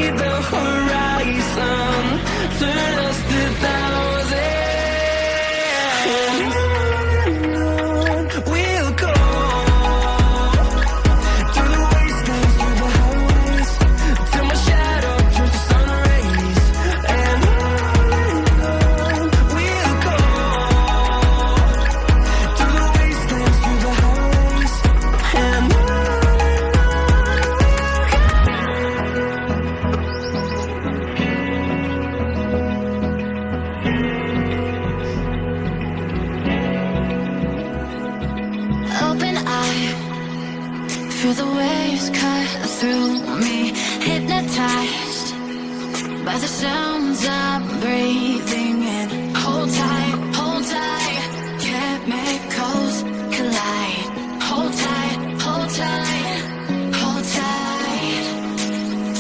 the horizon, turn us to thousands. We'll go through the wastelands, through the highways, till my shadow turns to sun rays. And on we'll go through the wastelands, through the highways, and on. Open eye, feel the waves cut through me, hypnotized by the sounds I'm breathing in. Hold tight, chemicals collide. Hold tight, hold tight, hold tight.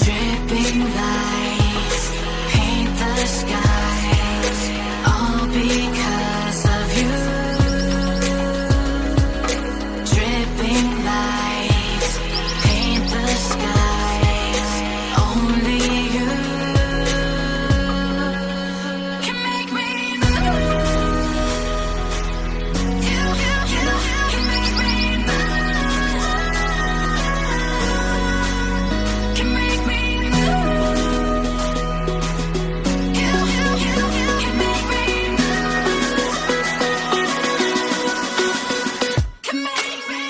Dripping lights paint the skies, all because of you. Dripping lights paint the skies, only you can make me move. You can make me move. Can make me move. You can make me move. Can make me.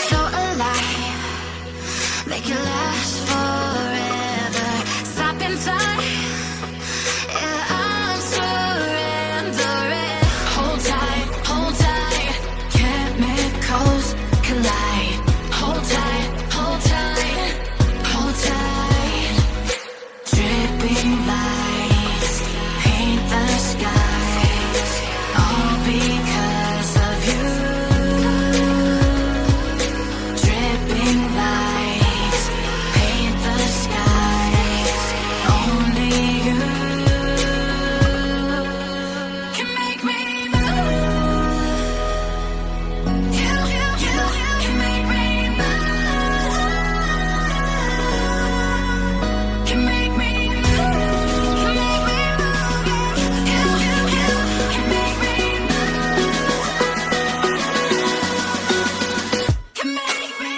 So alive, make it last forever. Stop in time, yeah, I'm surrendering. Hold tight, chemicals collide. Hold tight, hold tight, hold tight. Dripping lights paint the skies, all because of you. Dripping lights paint the skies, only you can make me move. You can make me move. Can make me move. Can make me move. You can make me move. Can make me.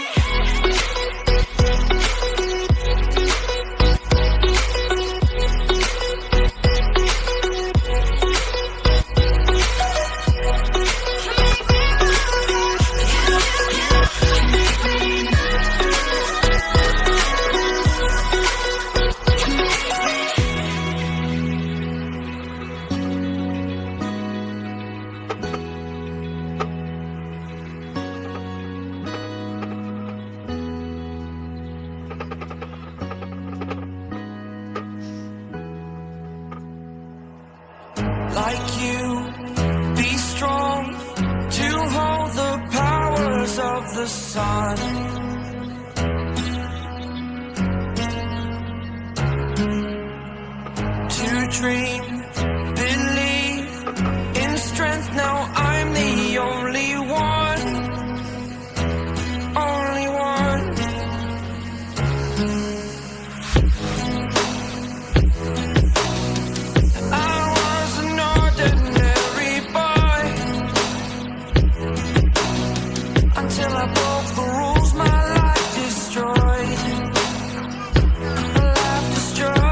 Like you, be strong to hold the powers of the sun. To dream, believe in strength. Now I'm the only one, only one. I was an ordinary boy until I broke the rules. My life destroyed. My life destroyed.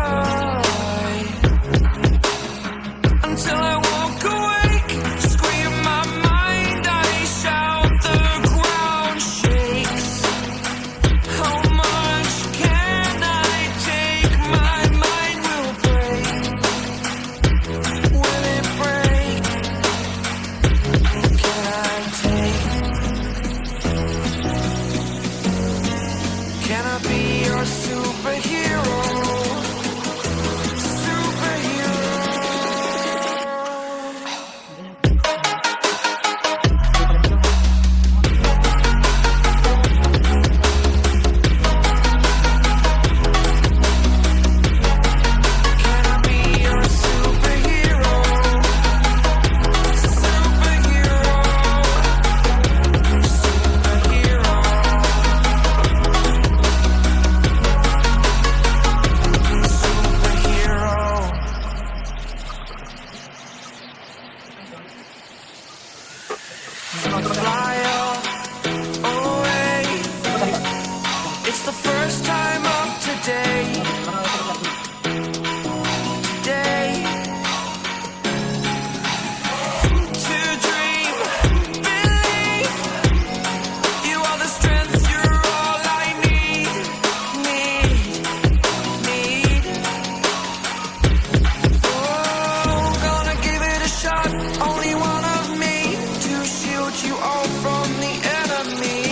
the first time of today. Today. To dream, believe. You are the strength, you're all I need. Oh, gonna give it a shot. Only one of me to shield you all from the enemy.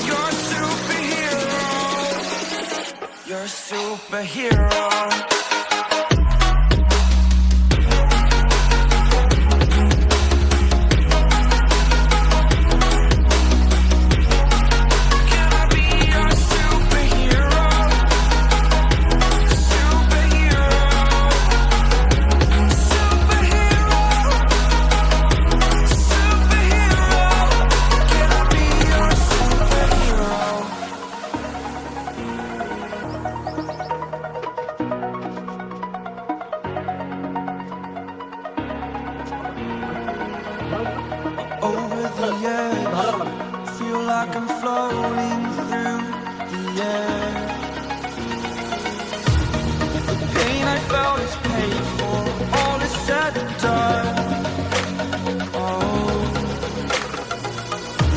You're a superhero. You're a superhero. Can I be your superhero? Superhero. Superhero. Superhero. Can I be your superhero? Over the edge, feel like I'm floating through the air. The pain I felt is paid for, all is said and done. Oh,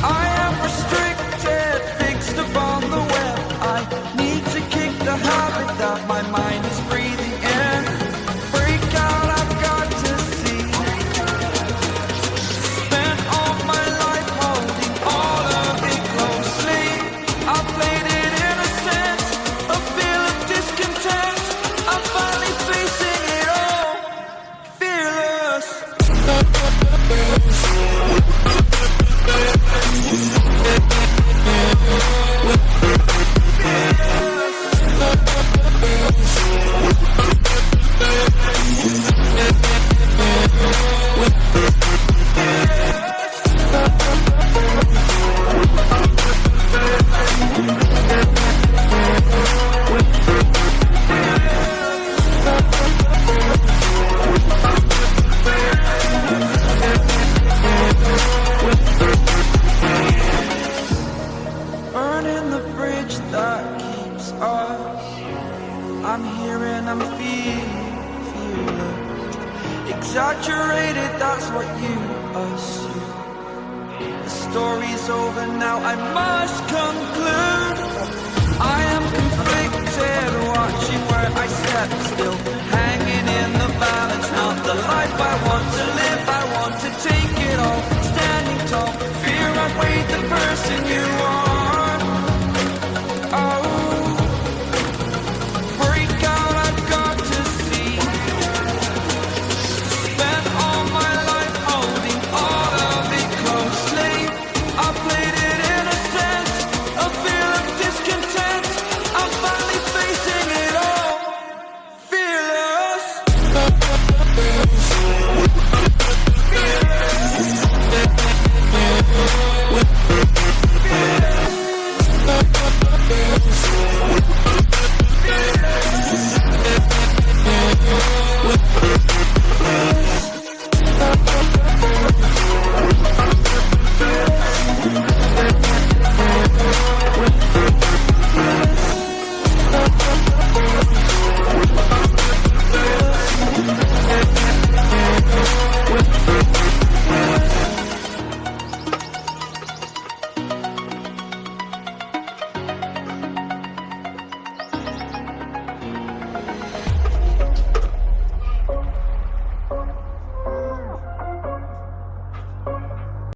I am restricted, fixed upon the web. I need to kick the habit that my mind is breathing in. Break out, I've got to see. Spent all my life holding all of it closely. I played it innocent, a feel of discontent. I'm finally facing it all, fearless. Burning the bridge that keeps us. I'm here and I'm feeling exaggerated, that's what you assume. The story's over now, I must conclude. I am conflicted, watching where I step still, hanging in the balance, not the life I want to live. I want to take it all, standing tall, fear I weighed the person you are.